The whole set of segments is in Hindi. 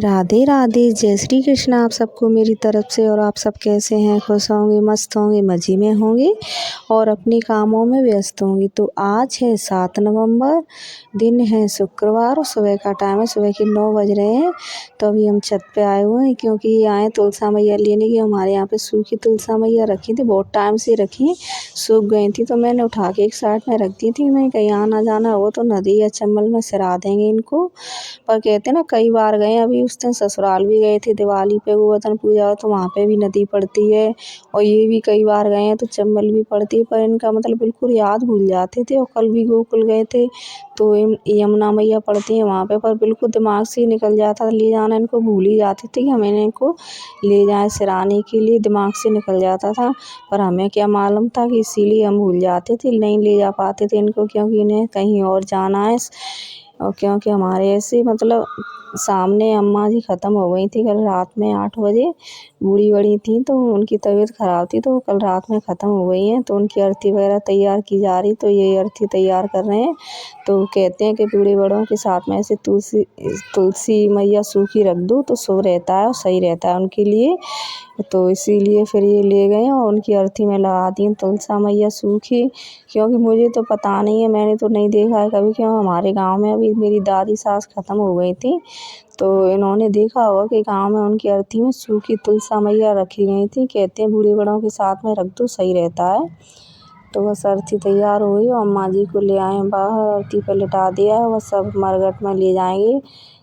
राधे राधे, जय श्री कृष्ण आप सबको मेरी तरफ से। और आप सब कैसे हैं? खुश होंगे, मस्त होंगे, मज़े में होंगे और अपने कामों में व्यस्त होंगे। तो आज है 7 नवंबर, दिन है शुक्रवार और सुबह का टाइम है, सुबह के 9 बज रहे हैं। तो अभी हम छत पे आए हुए हैं क्योंकि आए तुलसा मैया लेने की। हमारे यहाँ पे सूखी तुलसा मैया रखी थी, बहुत टाइम से रखी, सूख गई थी, तो मैंने उठा के एक साइड में रख दी थी। मैं कहीं आना जाना हो तो नदी या चंबल में सिरा देंगे इनको। पर कहते ना कई बार गए, अभी उस दिन ससुराल भी गए थे दिवाली पे गोवर्धन पूजा, तो वहाँ पे भी नदी पड़ती है। और ये भी कई बार गए हैं तो चंबल भी पड़ती है, पर इनका मतलब बिल्कुल याद भूल जाते थे। और कल भी गोकुल गए थे तो यमुना मैया पड़ती है वहाँ पे, पर बिल्कुल दिमाग से ही निकल जाता था ले जाना, इनको भूल ही जाते थे कि हमें इनको ले जाए सिराने के लिए, दिमाग से निकल जाता था। पर हमें क्या मालूम था कि इसीलिए हम भूल जाते थे, नहीं ले जा पाते थे इनको, क्योंकि इन्हें कहीं और जाना है। और क्योंकि हमारे ऐसे मतलब सामने अम्मा जी ख़त्म हो गई थी कल रात में 8 बजे, बूढ़ी बड़ी थी तो उनकी तबीयत ख़राब थी, तो कल रात में ख़त्म हो गई हैं। तो उनकी अर्थी वगैरह तैयार की जा रही, तो ये अर्थी तैयार कर रहे हैं। तो कहते हैं कि बूढ़े बड़ों के साथ में ऐसे तुलसी मैया सूखी रख दो तो शुभ रहता है और सही रहता है उनके लिए। तो इसीलिए फिर ये ले गए और उनकी अर्थी में लगा दी तुलसा मैया सूखी। क्योंकि मुझे तो पता नहीं है, मैंने तो नहीं देखा है कभी, क्यों हमारे गांव में अभी मेरी दादी सास ख़त्म हो गई थी, तो इन्होंने देखा होगा कि गांव में उनकी अर्थी में सूखी तुलसा मैया रखी गई थी। कहते हैं बूढ़े बड़ों के साथ में रख दो सही रहता है। तो बस अर्थी तैयार हुई और अम्मा जी को ले आए बाहर, अर्थी पर लिटा दिया, बस सब मरघट में ले जाएंगे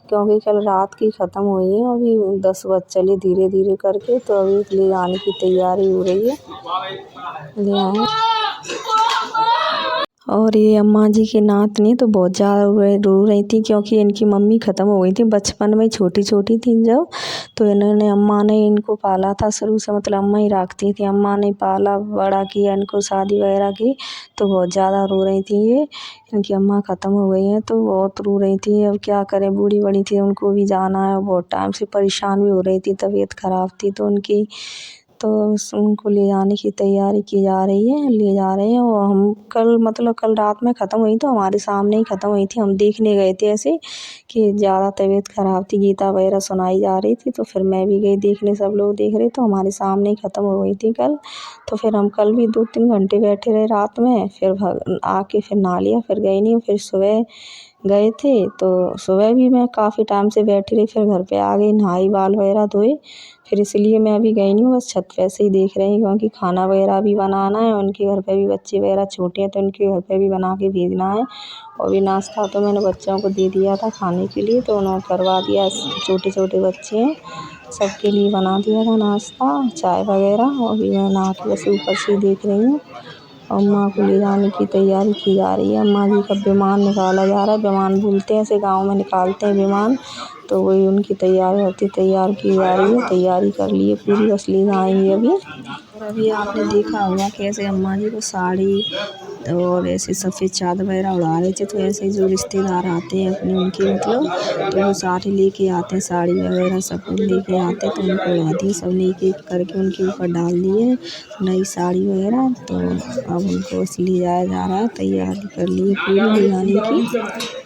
क्योंकि कल रात की ख़त्म हुई है। अभी 10 बज चले धीरे धीरे करके, तो अभी ले जाने की तैयारी हो रही है, ले आए। और ये अम्मा जी की नातनी तो बहुत ज़्यादा रो रही थी क्योंकि इनकी मम्मी ख़त्म हो गई थी बचपन में, छोटी छोटी थी जब। तो इन्होंने अम्मा ने इनको पाला था शुरू से, मतलब अम्मा ही रखती थी, अम्मा ने पाला बड़ा किया इनको, शादी वगैरह की। तो बहुत ज़्यादा रो रही थी ये, इनकी अम्मा ख़त्म हो गई हैं तो बहुत रो रही थी। अब क्या करें, बूढ़ी बड़ी थी, उनको भी जाना है, बहुत टाइम से परेशान भी हो रही थी, तबीयत ख़राब थी तो उनकी। तो उनको ले जाने की तैयारी की जा रही है, ले जा रहे हैं। और हम कल रात में ख़त्म हुई तो हमारे सामने ही ख़त्म हुई थी, हम देखने गए थे ऐसे कि ज़्यादा तबीयत ख़राब थी, गीता वगैरह सुनाई जा रही थी, तो फिर मैं भी गई देखने, सब लोग देख रहे तो हमारे सामने ही ख़त्म हो गई थी कल। तो फिर हम कल भी 2-3 घंटे बैठे रहे रात में, फिर आके फिर नहा लिया, फिर गए नहीं, फिर सुबह गए थे। तो सुबह भी मैं काफ़ी टाइम से बैठी रही, फिर घर पे आ गई, नहाई, बाल वगैरह धोए, फिर इसलिए मैं अभी गई नहीं हूँ, बस छत पे से ही देख रही हूँ क्योंकि खाना वगैरह भी बनाना है। उनके घर पे भी बच्चे वगैरह छोटे हैं तो उनके घर पे भी बना के भेजना है। और भी नाश्ता तो मैंने बच्चों को दे दिया था खाने के लिए, तो उन्होंने करवा दिया, छोटे छोटे बच्चे हैं सबके लिए बना दिया था नाश्ता, चाय वगैरह। और अभी मैं नहा के बस ऊपर से ही देख रही हूँ। अम्मा को ले जाने की तैयारी की जा रही है, अम्मा जी का विमान निकाला जा रहा है, विमान बोलते हैं ऐसे गाँव में निकालते हैं विमान, तो वही उनकी तैयार की जा रही है, तैयारी कर ली है पूरी, बस ले जाएंगे अभी। और अभी आपने देखा होगा कैसे अम्मा जी को साड़ी और ऐसे सफ़ेद चादर वगैरह उड़ा रहे थे, तो ऐसे जो रिश्तेदार आते हैं अपने उनके मतलब, तो वो सारे लेके आते हैं, साड़ी वगैरह सब कुछ लेके आते हैं, तो उनको उड़ा दिए, सब एक एक करके उनके ऊपर डाल दिए नई साड़ी वगैरह। तो अब उनको बस ले जाया जा रहा है, तैयारी कर लिए पूरी ले जाने की।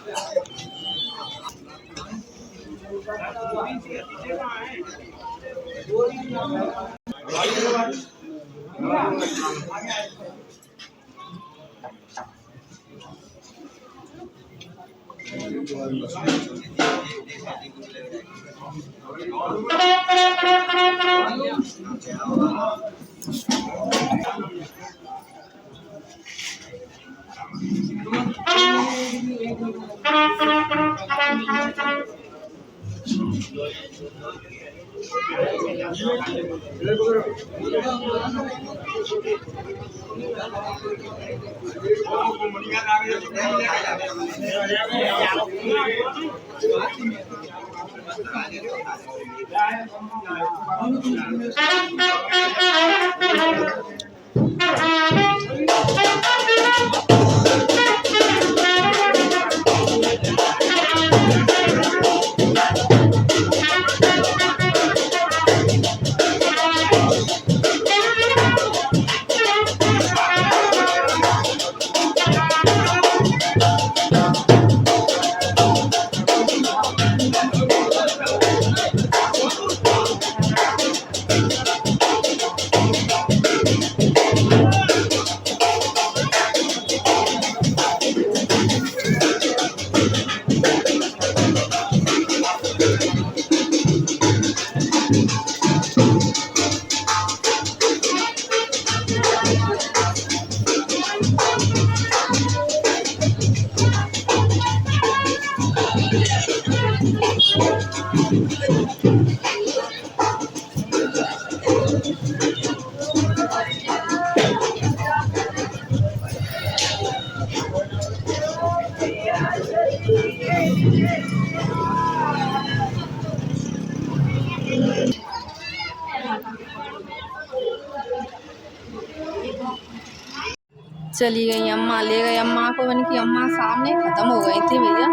चली गई अम्मा, ले गई अम्मा को। मैंने कि अम्मा सामने ख़त्म हो गई थी भैया,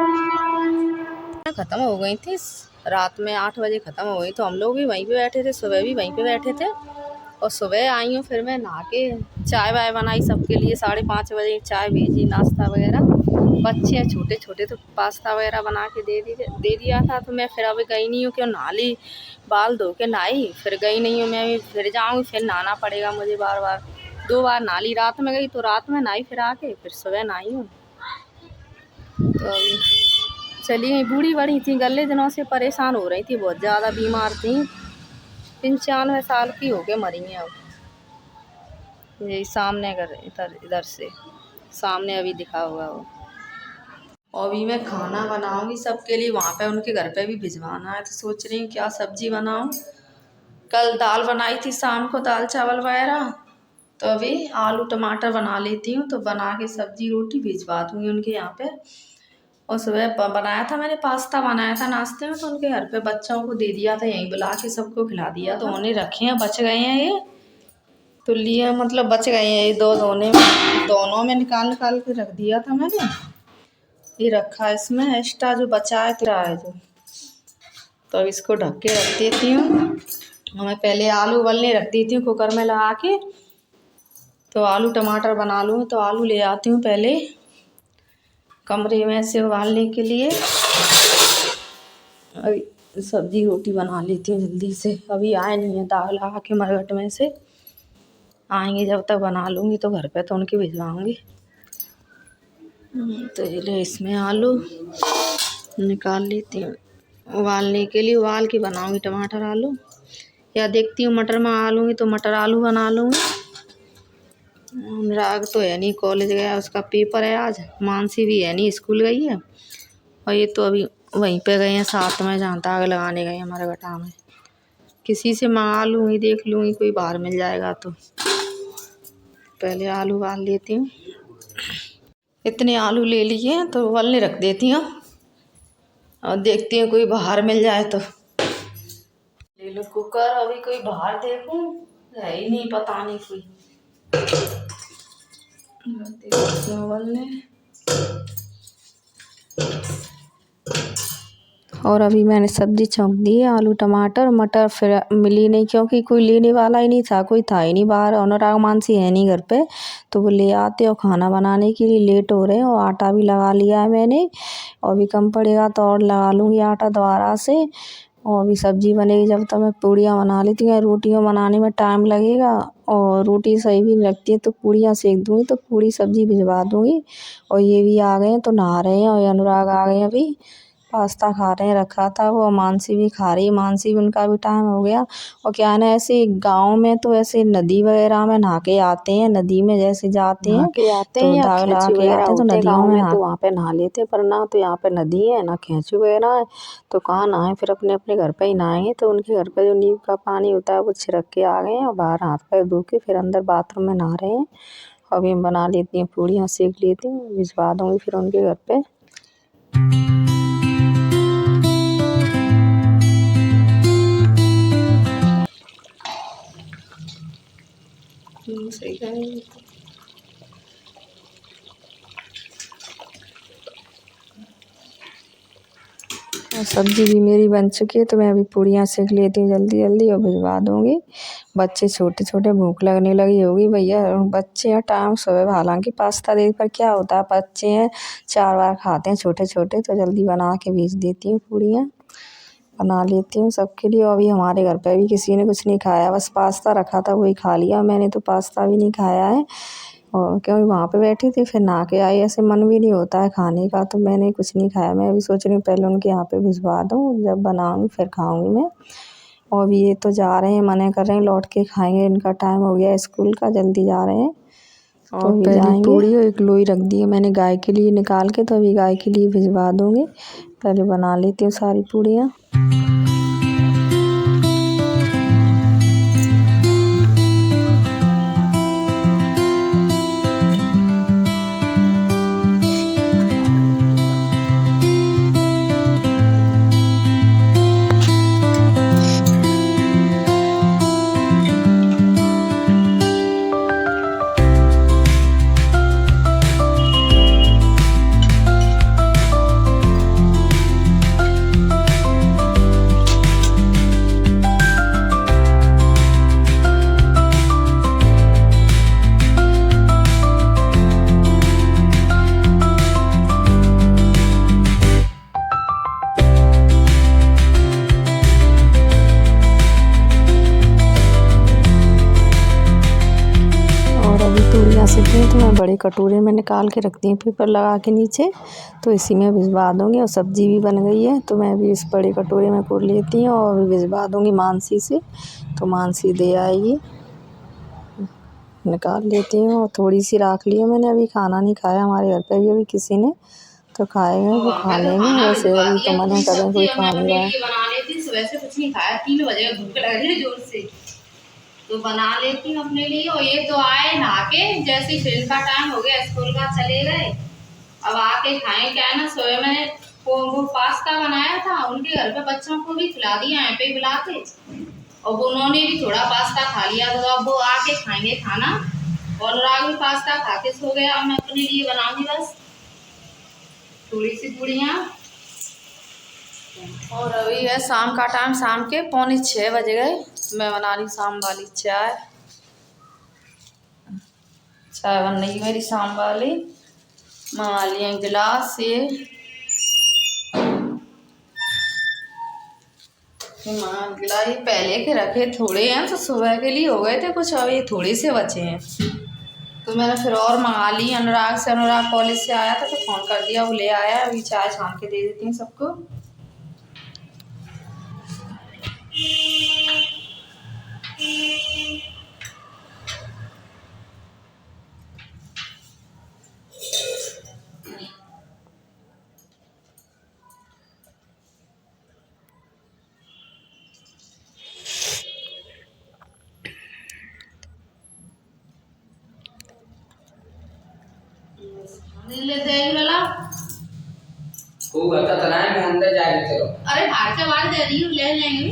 ख़त्म हो गई थी रात में 8 बजे ख़त्म हो गई। तो हम लोग भी वहीं पे बैठे थे, सुबह भी वहीं पे बैठे थे। और सुबह आई हूँ, फिर मैं नहा के चाय वाय बनाई सबके लिए, 5:30 बजे चाय भेजी, नाश्ता वगैरह। बच्चे हैं छोटे छोटे, तो पास्ता वगैरह बना के दे दिया था। तो मैं फिर अभी गई नहीं हूँ, क्यों नहा ली, बाल धो के नहाई, फिर गई नहीं हूँ। मैं अभी फिर जाऊँगी, फिर नहाना पड़ेगा मुझे बार बार। 2 बार नहा ली, रात में गई तो रात में नहाई, फिर आके फिर सुबह नहाई हूँ। तो अभी चली गई। बूढ़ी बड़ी थी, गले दिनों से परेशान हो रही थी, बहुत ज़्यादा बीमार थी। 95 साल की हो के मरी हैं अब। यही सामने इधर से सामने अभी दिखा हुआ वो। और अभी मैं खाना बनाऊंगी सबके लिए, वहाँ पे उनके घर पे भी भिजवाना है। तो सोच रही हूँ क्या सब्जी बनाऊँ। कल दाल बनाई थी शाम को, दाल चावल वगैरह। तो अभी आलू टमाटर बना लेती हूँ, तो बना के सब्जी रोटी भिजवा दूँगी उनके यहाँ पे। और सुबह बनाया था मैंने, पास्ता बनाया था नाश्ते में, तो उनके घर पे बच्चों को दे दिया था, यहीं बुला के सबको खिला दिया। तो उन्हें रखे हैं, बच गए हैं ये तो लिए, मतलब बच गए हैं ये दोनों में निकाल निकाल के रख दिया था मैंने। ये रखा है इसमें एक्स्ट्रा जो बचा है तो है जो। तो अब इसको ढक के रख देती हूँ। मैं पहले आलू उबलने रख देती हूँ कुकर में लगा के। तो आलू टमाटर बना लूँ, तो आलू ले आती हूँ पहले कमरे में से उबालने के लिए। अभी सब्जी रोटी बना लेती हूँ जल्दी से। अभी आए नहीं है दाल लगा के मरघट में से, आएंगे जब तक बना लूँगी। तो घर पे तो उनके भिजवाऊँगी। तो ये इसमें आलू निकाल लेती हूँ उबालने के लिए, उबाल के बनाऊँगी टमाटर आलू। या देखती हूँ मटर में आलूँगी तो मटर आलू बना लूँगी। अनुराग तो है नहीं, कॉलेज गया, उसका पेपर है आज। मानसी भी है नहीं, स्कूल गई है। और ये तो अभी वहीं पे गए हैं साथ में, जहाँ ताग लगाने गए हैं हमारे गटा में। किसी से मंगा लूँगी, देख लूँगी कोई बाहर मिल जाएगा तो। पहले आलू उबाल लेती हूँ। इतने आलू ले लिए हैं तो उबलने रख देती हूँ, और देखती हूँ कोई बाहर मिल जाए तो ले लो कुकर। अभी कोई बाहर देखूँ, है ही नहीं, पता नहीं कोई। उबलने और अभी मैंने सब्जी छौंक दी है, आलू टमाटर मटर। फिर मिली नहीं, क्योंकि कोई लेने वाला ही नहीं था, कोई था ही नहीं बाहर। अनुराग मानसी है नहीं घर पे, तो वो ले आते और खाना बनाने के लिए लेट हो रहे हैं। और आटा भी लगा लिया है मैंने, और भी कम पड़ेगा तो और लगा लूँगी आटा दोबारा से। और अभी सब्जी बनेगी जब तक मैं पूड़ियाँ बना लेती हूँ। रोटियाँ बनाने में टाइम लगेगा, और रोटी सही भी नहीं लगती है, तो पूड़ियाँ सेक दूँगी, तो पूड़ी सब्जी भिजवा दूँगी। और ये भी आ गए हैं तो नहा रहे हैं, और अनुराग आ गए हैं अभी, पास्ता खा रहे हैं, रखा था वो। मानसी भी खा रही है, मानसी भी, उनका भी टाइम हो गया। और क्या है ना, ऐसे गाँव में तो ऐसे नदी वगैरह में नहा के आते हैं, नदी में जैसे जाते हैं तो या दाग लगा खैंची के वगैरह आते हैं, तो होते हैं नदियों गाँव में में, नहा। तो वहाँ पे नहा लेते हैं। पर ना तो यहाँ पे नदी है ना खैंची वगैरह है, तो कहाँ नहाए। फिर अपने अपने घर पे ही नहाएंगे। तो उनके घर पे जो नींव का पानी होता है वो छिड़क के आ गए हैं, और बाहर हाथ पैर धो के फिर अंदर बाथरूम में नहा रहे हैं। अभी मैं बना लेती हूँ पूड़ियाँ, सेक लेती हूँ, भिजवा दूँगी फिर उनके घर पे। सही करेंगे। और सब्जी भी मेरी बन चुकी है, तो मैं अभी पूड़ियाँ सेक लेती हूँ जल्दी जल्दी और भिजवा दूँगी। बच्चे छोटे छोटे, भूख लगने लगी होगी भैया। बच्चे हैं, टाइम सुबह, हालांकि पास्ता दे पर क्या होता है, बच्चे हैं 4 बार खाते हैं छोटे छोटे। तो जल्दी बना के भेज देती हूँ पूड़ियाँ, बना लेती हूँ सबके लिए। और अभी हमारे घर पे भी किसी ने कुछ नहीं खाया, बस पास्ता रखा था वही खा लिया। मैंने तो पास्ता भी नहीं खाया है, और क्योंकि वहाँ पे बैठी थी, फिर नहा के आई, ऐसे मन भी नहीं होता है खाने का, तो मैंने कुछ नहीं खाया। मैं अभी सोच रही हूँ पहले उनके यहाँ पे भिजवा दूँ, जब बनाऊँगी फिर खाऊँगी मैं। और अभी ये तो जा रहे हैं, मना कर रहे हैं लौट के खाएंगे, इनका टाइम हो गया स्कूल का, जल्दी जा रहे हैं। तो अभी पहली पूड़ी और एक लोई रख दी है मैंने गाय के लिए निकाल के, तो अभी गाय के लिए भिजवा दूँगी। पहले बना लेती हूँ सारी पूड़ियाँ। रेसिपी है तो मैं बड़े कटोरे में निकाल के रखती हूँ पेपर लगा के नीचे, तो इसी में भिजवा दूँगी। और सब्ज़ी भी बन गई है तो मैं भी इस बड़े कटोरे में कोर लेती हूँ और भिजवा दूँगी मानसी से, तो मानसी दे आएगी। निकाल लेती हूँ और थोड़ी सी रख ली है मैंने, अभी खाना नहीं खाया हमारे घर पे भी अभी किसी ने, तो खाएंगे वो खा लेंगे। वैसे अभी तो मना कर रहे हैं, कोई खा नहीं रहा है। बना लेती सुबह से, कुछ नहीं खाया, 3 बजे भूख लग रही है जोर से, तो बना लेती हूँ अपने लिए। और ये तो आए नहा के, जैसे ट्रेन का टाइम हो गया स्कूल का, चले गए। अब आके खाएं क्या है ना, सुबह मैंने वो पास्ता बनाया था, उनके घर पे बच्चों को भी खिला दिया यहाँ पे बुला के, और उन्होंने भी थोड़ा पास्ता खा लिया, तो अब वो आके खाएंगे खाना। और अनुराग भी पास्ता खा के सो गया। अब मैं अपने लिए बनाऊंगी बस थोड़ी सी पूड़ियाँ। और अभी है शाम का टाइम, शाम के 5:45 बज गए। मैं बना रही शाम वाली चाय। चाय बन रही मेरी शाम वाली। मंगा लिए गिलास ये गिलास पहले के रखे थोड़े हैं, तो सुबह के लिए हो गए थे कुछ, अभी थोड़े से बचे हैं, तो मैंने फिर और मंगा ली अनुराग से। अनुराग कॉलेज से आया था तो फ़ोन कर दिया, वो ले आया। अभी चाय छान के दे देती हूँ सबको। अंदर जाएगी चलो। अरे बाहर से बाहर दे रही हूँ, ले लेंगे।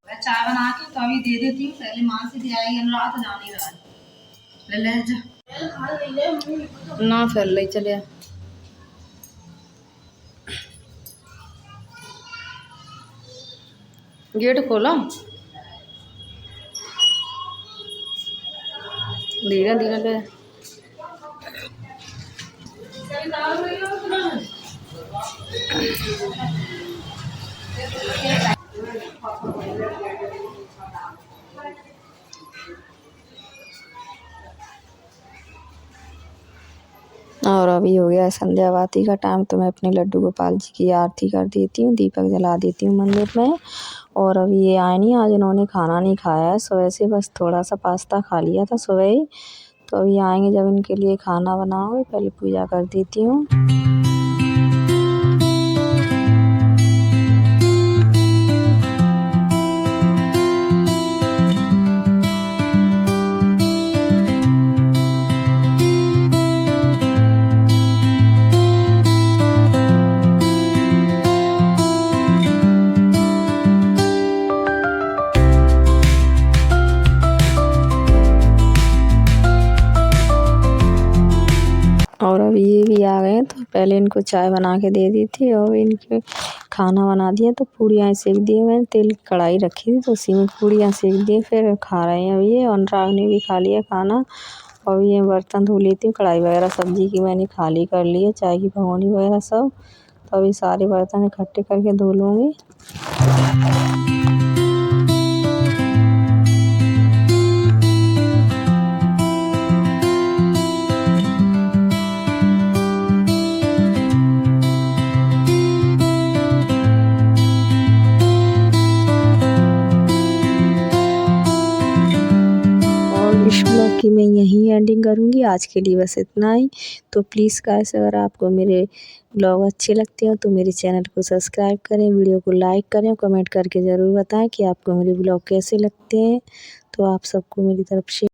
मैं चाय बना के तो अभी दे देती हूँ, पहले माँ से दे आएगी। अनुराग तो जा नहीं रहा है, ले ले जा ना, फिर ले चले। गेट खोला, धीरे धीरे ले। और अभी हो गया संध्या बाती का टाइम, तो मैं अपने लड्डू गोपाल जी की आरती कर देती हूँ, दीपक जला देती हूँ मंदिर में। और अभी ये आए नहीं, आज इन्होंने खाना नहीं खाया है सुबह से, बस थोड़ा सा पास्ता खा लिया था सुबह ही। तो अभी आएंगे जब इनके लिए खाना बनाओगे, पहले पूजा कर देती हूँ। और अभी ये भी आ गए हैं, तो पहले इनको चाय बना के दे दी थी और इनके खाना बना दिया। तो पूड़ियाँ सेक दिए, मैंने तेल की कढ़ाई रखी थी तो उसी में पूड़ियाँ सेक दिए, फिर खा रहे हैं अभी ये। अनुराग ने भी खा लिया खाना। और ये बर्तन धो लेती हूँ, कढ़ाई वगैरह सब्जी की मैंने खाली कर ली है, चाय की भगोनी वगैरह सब। तो अभी सारे बर्तन इकट्ठे करके धो लूँगी। इस ब्लॉग की मैं यहीं एंडिंग करूँगी, आज के लिए बस इतना ही। तो प्लीज़ गाइस, अगर आपको मेरे ब्लॉग अच्छे लगते हो तो मेरे चैनल को सब्सक्राइब करें, वीडियो को लाइक करें, कमेंट करके ज़रूर बताएं कि आपको मेरे ब्लॉग कैसे लगते हैं। तो आप सबको मेरी तरफ से